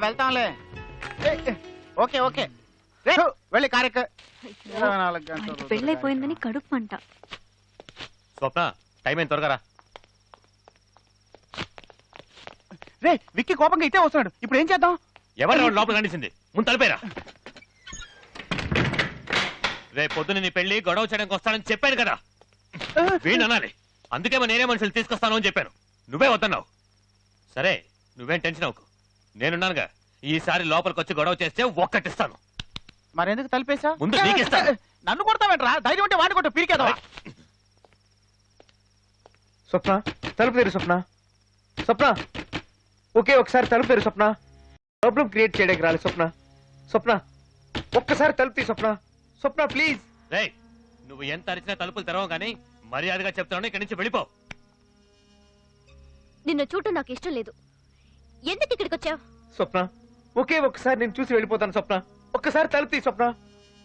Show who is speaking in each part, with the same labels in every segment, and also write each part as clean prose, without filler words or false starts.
Speaker 1: వెళ్తాంలే. Okay okay వెళ్ళి కార్యక్.
Speaker 2: పెళ్ళైపోయిందని కడుపు మంట.
Speaker 3: స్వప్న టైం ఏం త్వరగా రా.
Speaker 1: రే విక్కీ కోపంగా ఇటే వస్తున్నాడు, ఇప్పుడు ఏం చేద్దాం?
Speaker 3: ఎవరు లోపల కనిసింది? ముందు తలిపేరా. రే పొద్దున నీ పెళ్లి గొడవ చేయడానికి వస్తానని చెప్పాను కదా, వీణ్ అనాలి. అందుకేమో నేనే మనుషులు తీసుకొస్తాను అని చెప్పాను, నువ్వే వద్దన్నావు. సరే నువ్వేం టెన్షన్ అవ్వకు, నేనున్నానుగా. ఈసారి లోపలికి వచ్చి గొడవ చేస్తే ఒక్కటిస్తాను.
Speaker 1: మరెందుకు తలిపేశా?
Speaker 3: ముందు నీకిస్తాను.
Speaker 1: నన్ను కొడతావేంట్రా? ధైర్యం ఉంటే వాడి కొట్టు, పీరికేదా?
Speaker 4: స్వప్న తలుపు తెరు. స్వప్న స్వప్న ఒకే ఒకసారి తలుపు తెరు. స్వప్న ప్రాబ్లం క్రియేట్ చేయడానికి రాలి. స్వప్న స్వప్న ఒక్కసారి తలుపు తీ. స్వప్న స్వప్న ప్లీజ్.
Speaker 3: రే నువ్వు ఎంత అరిచినా తలుపులు తెరవ కానీ మర్యాదగా చెప్తాను, ఇక్కడి నుంచి వెళ్ళిపో.
Speaker 2: నిన్ను చూడటం నాకు ఇష్టం లేదు. ఎందుకు ఇక్కడికి వచ్చావు?
Speaker 4: స్వప్న ఒకే ఒక్కసారి నేను చూసి వెళ్ళిపోతాను. స్వప్న ఒక్కసారి తలుపు తీ. స్వప్న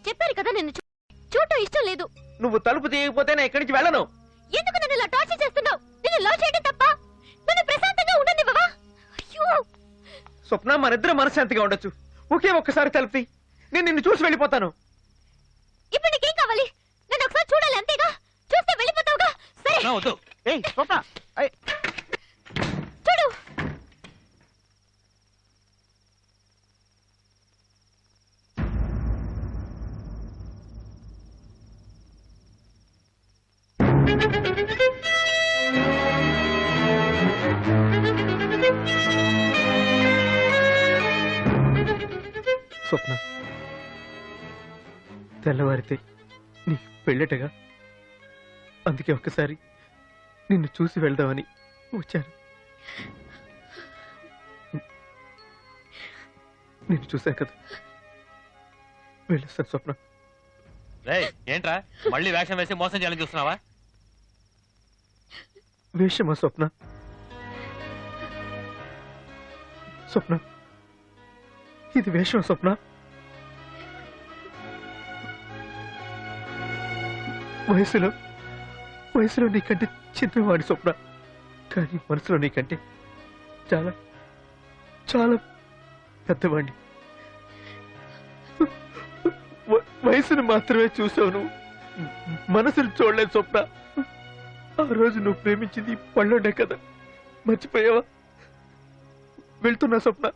Speaker 2: చెప్పారు కదా నిన్ను చూడటం ఇష్టం లేదు.
Speaker 4: నువ్వు తలుపు తీయకపోతే నేను ఇక్కడి నుంచి వెళ్ళను.
Speaker 2: ఎందుకు నన్ను ఇలా టార్చర్ చేస్తున్నావు? నిన్ను లవ్ చేయడం తప్ప నన్ను ప్రశాంతంగా ఉండనివ్వవా? అయ్యో
Speaker 4: స్వప్న మనిద్దరం మనశ్శాంతిగా ఉండొచ్చు. ఒకే ఒక్కసారి తలుపు తీ, నేను నిన్ను చూసి వెళ్ళిపోతాను.
Speaker 2: ఇప్పుడు నీకేం కావాలి? నన్ను ఒకసారి చూడాలి అంతేగా? చూస్తే వెళ్ళిపోతావుగా? సరే
Speaker 3: వద్దు.
Speaker 1: ఏయ్ స్వప్న
Speaker 2: చూడు.
Speaker 4: స్వప్న తెల్లవారితే నీ పెళ్ళటగా, అందుకే ఒక్కసారి నిన్ను చూసి వెళ్దామని వచ్చాను. నిన్ను చూశాను కదా, వెళ్ళొస్తాను. స్వప్న
Speaker 3: రే ఏంట్రా మళ్ళీ వేషం వేసి మోసం చేయాలని చూస్తున్నావా?
Speaker 4: వేషమా స్వప్న? స్వప్న ఇది వేషం స్వప్న. వయసులో నీకంటే చిన్నవాడి స్వప్న, కానీ మనసులో నీకంటే చాలా చాలా పెద్దవాడిని. వయసును మాత్రమే చూసావు నువ్వు, మనసును చూడలేదు స్వప్న. ఆ రోజు నువ్వు ప్రేమించింది పళ్ళుండే కదా, మర్చిపోయావా? వెళ్తున్నా స్వప్న.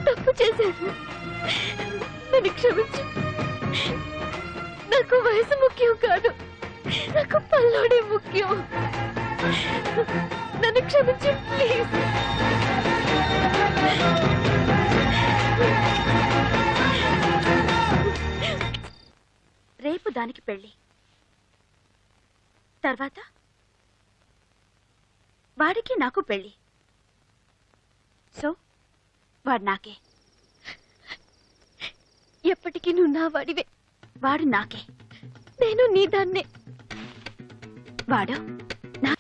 Speaker 2: తప్పు చేశాను, నన్ను క్షమించు. నాకు వయసు ముఖ్యం కాదు, నాకు పల్లోడే ముఖ్యం. నన్ను క్షమించు ప్లీజ్. దానికి పెళ్లి, తర్వాత వాడికి నాకు పెళ్లి. సో వాడు నాకే. ఎప్పటికీ నువ్వు నా వాడివే. వాడు నాకే, నేను నీ దాన్నే. వాడు నా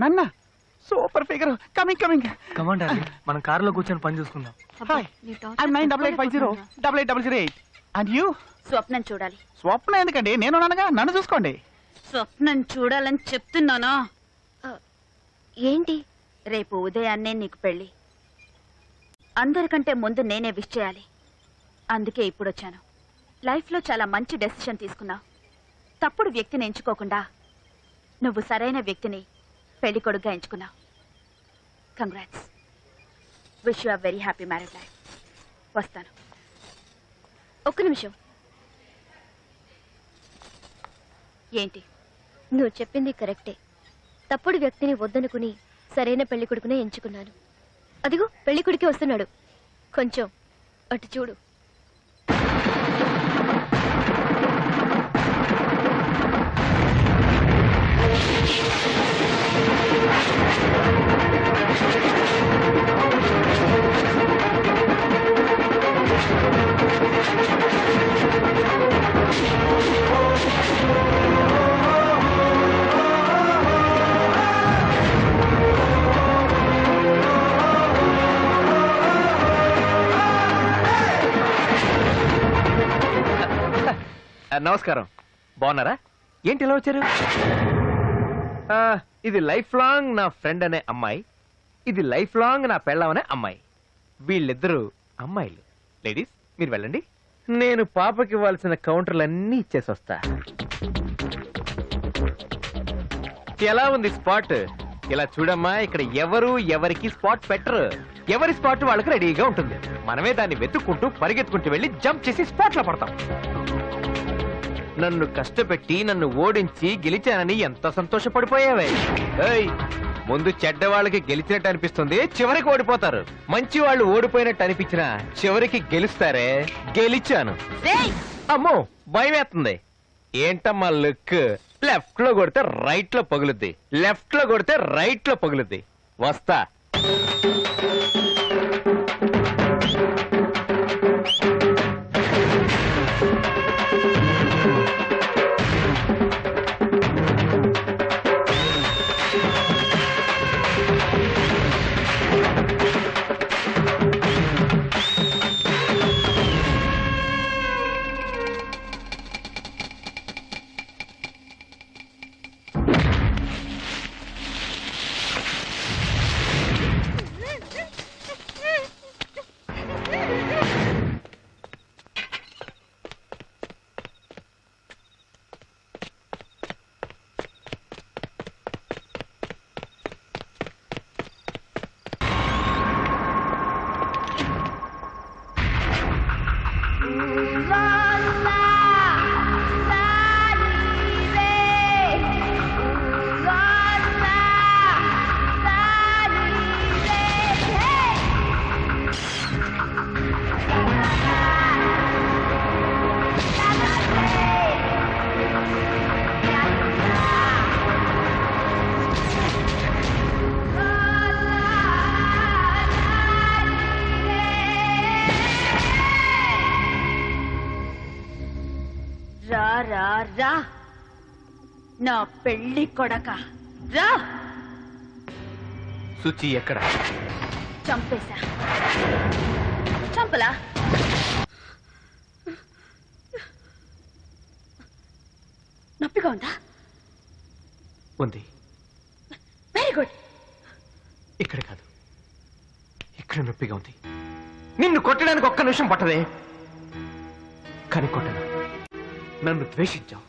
Speaker 1: నాన్న super figure. Coming coming.
Speaker 4: Command మనం కారులో కూర్చొని పని చూసుకుందాం.
Speaker 1: Hi, I'm 9885088. And you?
Speaker 2: స్వప్నం చూడాలి.
Speaker 1: స్వప్న ఎందుకండి, నేను ఉన్నానుగా, నన్ను చూసుకోండి.
Speaker 2: స్వప్నం చూడాలని చెప్తున్నానా? ఏంటి? రేపు ఉదయాన్నే నీకు పెళ్లి. అందరికంటే ముందు నేనే విష్ చేయాలి. అందుకే ఇప్పుడు వచ్చాను. లైఫ్లో చాలా మంచి డెసిషన్ తీసుకున్నావు. తప్పుడు వ్యక్తిని ఎంచుకోకుండా నువ్వు సరైన వ్యక్తిని పెళ్లి కొడుకుగా ఎంచుకున్నావు. Congrats. Wish you a very happy marriage life. వస్తాను. ఒక్క నిమిషం. ఏంటి?
Speaker 5: నువ్వు చెప్పింది కరెక్టే. తప్పుడు వ్యక్తిని వద్దనుకుని సరైన పెళ్లి కొడుకునే ఎంచుకున్నాను. అదిగో పెళ్లి కొడుకే వస్తున్నాడు. కొంచెం అటు చూడు.
Speaker 4: నమస్కారం. బాగున్నారా? ఏంటి ఇలా వచ్చారు? ఇది లైఫ్ లాంగ్ నా ఫ్రెండ్ అనే అమ్మాయి, ఇది లైఫ్ లాంగ్ నా పెళ్ళం అనే అమ్మాయి. వీళ్ళిద్దరూ అమ్మాయిలు. లేడీస్ మీరు వెళ్ళండి, నేను పాపకి ఇవ్వాల్సిన కౌంటర్లన్నీ ఇచ్చేసి వస్తా. ఎలా ఉంది స్పాట్? ఇలా చూడమ్మా, ఇక్కడ ఎవరు ఎవరికి స్పాట్ పెట్టరు. ఎవరి స్పాట్ వాళ్ళకి రెడీగా ఉంటుంది. మనమే దాన్ని వెతుక్కుంటూ పరిగెత్తుకుంటూ వెళ్ళి జంప్ చేసి స్పాట్ లో పడతాం. నన్ను కష్టపెట్టి నన్ను ఓడించి గెలిచానని ఎంత సంతోషపడిపోయావే. ఏయ్, ముందు చెడ్డ వాళ్ళకి గెలిచినట్టు అనిపిస్తుంది, చివరికి ఓడిపోతారు. మంచి వాళ్ళు ఓడిపోయినట్టు అనిపించినా చివరికి గెలుస్తారే. గెలిచాను. అమ్మో భయం వేస్తుంది. ఏంటమ్మా లుక్? లెఫ్ట్ లో కొడితే రైట్ లో పగులుద్ది, లెఫ్ట్ లో కొడితే రైట్ లో పగులుద్ది. వస్తా.
Speaker 2: రా రా రా నా పెళ్లి కొడక, రా.
Speaker 4: సుచి ఎక్కడ?
Speaker 2: చంపేశా. చంపలా? నొప్పిగా ఉందా?
Speaker 4: ఉంది.
Speaker 2: Very good.
Speaker 4: ఇక్కడ కాదు, ఇక్కడ నొప్పిగా ఉంది. నిన్ను కొట్టడానికి ఒక్క నిమిషం పట్టదే, కానీ కొట్టను. నన్ను ద్వేషించావు,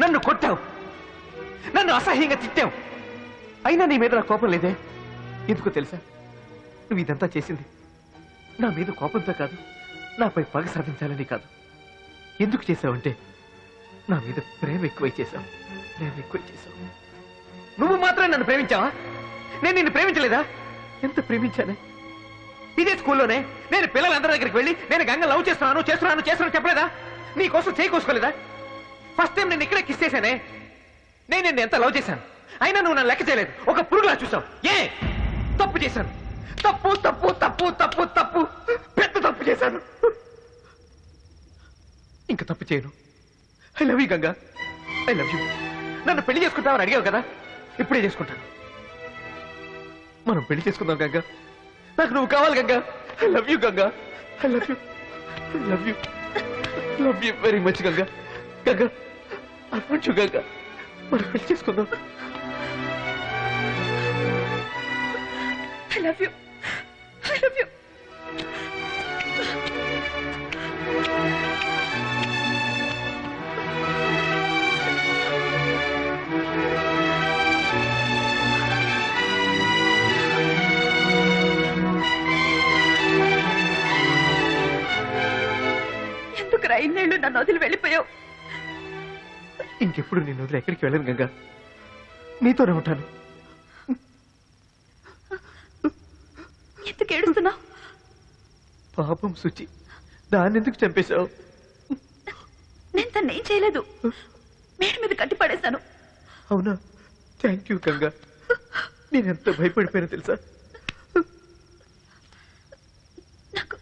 Speaker 4: నన్ను కొట్టావు, నన్ను అసహ్యంగా తిట్టావు. అయినా నీ మీద నా కోపం లేదే. ఎందుకో తెలుసా? నువ్వు ఇదంతా చేసింది నా మీద కోపంతో కాదు, నాపై పగ సాధించాలని కాదు. ఎందుకు చేసావంటే నా మీద ప్రేమ ఎక్కువై చేశావు. నువ్వు మాత్రం నన్ను ప్రేమించావా? నేను నిన్ను ప్రేమించలేదా? ఎంత ప్రేమించానే! ఇదే స్కూల్లోనే నేను పిల్లలందరి దగ్గరికి వెళ్ళి నేను గంగ లవ్ చేస్తున్నాను చెప్పలేదా? నీ కోసం చేయి కోసుకోలేదా? ఫస్ట్ టైం నేను ఇక్కడే కిస్ చేశానే. నేను నిన్ను ఎంత లవ్ చేశాను, అయినా నువ్వు నన్ను లెక్క చేయలేదు. ఒక పురుగులా చూసావు. ఏ తప్పు చేశాను? తప్పు తప్పు తప్పు తప్పు తప్పు పెద్ద తప్పు చేశాను. ఇంకా తప్పు చేయను. I love you Ganga, I love you. నన్ను పెళ్లి చేసుకుంటావని అడిగావు కదా, ఇప్పుడే చేసుకుంటాను. మనం పెళ్లి చేసుకుందాం గంగా. నాకు నువ్వు కావాలి Ganga. I love you Ganga, I love you, I love you, love you very much Ganga. Ganga I want you Ganga. మనం పెళ్లి చేసుకుందాం.
Speaker 2: I love you, I love you. ఎందుకు ఇన్నేళ్ళు నన్ను వదిలి వెళ్ళిపోయావు?
Speaker 4: ఇంకెప్పుడు నేను వదిలి ఎక్కడికి వెళ్ళను గంగా. నీతోనే ఉంటాను.
Speaker 2: ఎందుకు ఏడుస్తున్నావు?
Speaker 4: పాపం శుచి, దాన్ని ఎందుకు చంపేశావు?
Speaker 2: నేను తను ఏం చేయలేదు, మేడ మీద కట్టి పడేశాను.
Speaker 4: అవునా? Thank you Ganga. నేనెంత భయపడిపోయానో తెలుసా?
Speaker 2: నాకు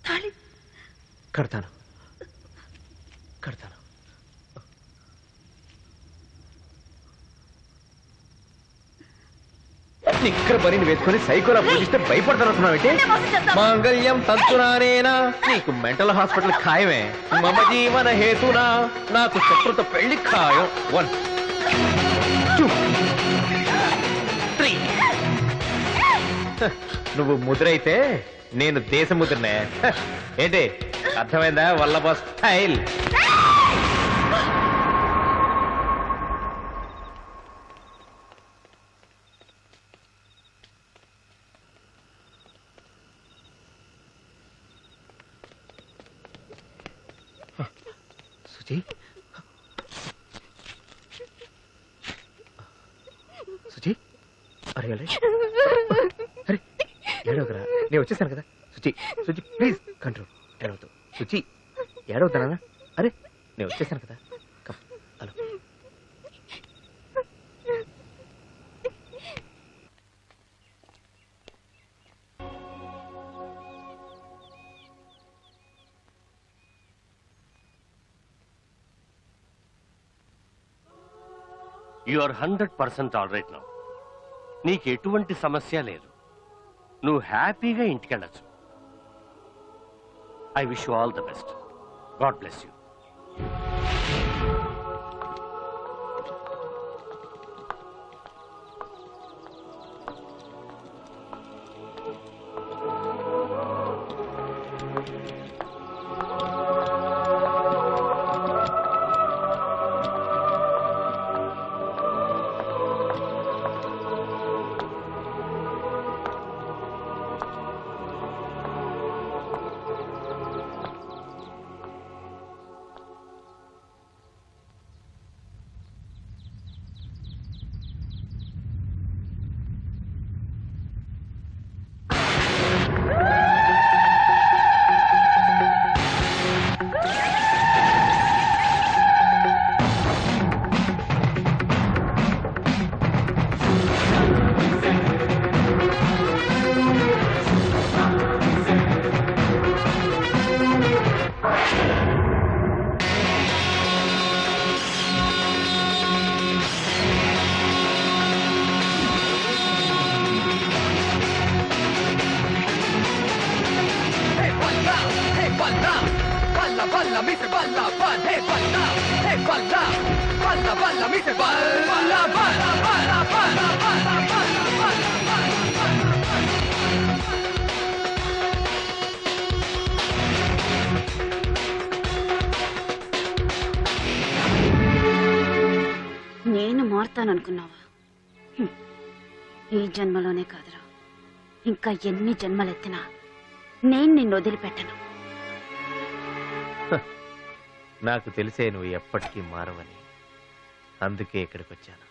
Speaker 2: తాళి
Speaker 4: కడతాను. ఇక్కడ పనిని వేసుకొని సైకోలా పూజిస్తే భయపడతానంటున్నావేంటి? మాంగళ్యం తంతునానేనా? నీకు మెంటల్ హాస్పిటల్ ఖాయమే. మమ జీవన హేతునా నాకు శత్రుత పెళ్లి ఖాయం. 1 2 3. నువ్వు ముద్రైతే నేను దేశ ముద్రనే. ఏంటి అర్థమైందా? వల్లభ స్టైల్. సుచి, అరే అరే ఏడవకరా, నేను వచ్చేసాను కదా. Suchi please control. ఏడవద్దు సుచి, ఏడవద్దానా? అరే నేను వచ్చేసాను కదా. Hello.
Speaker 6: You are 100% all right now. నీకు ఎటువంటి సమస్య లేదు. నువ్వు హ్యాపీగా ఇంటికెళ్ళచ్చు. I wish you all the best. God bless you.
Speaker 4: balla, mi se balla, balla, hey balla, hey balla, balla, balla, mi se balla, balla, balla, balla, balla, balla, balla,
Speaker 2: నేను మారుతాననుకున్నావా? ఈ జన్మలోనే కాదురా, ఇంకా ఎన్ని జన్మలెత్తినా నేను నిన్ను వదిలిపెట్టను.
Speaker 7: నాకు తెలిసే నువ్వు ఎప్పటికీ మారవని, అందుకే ఇక్కడికి వచ్చాను.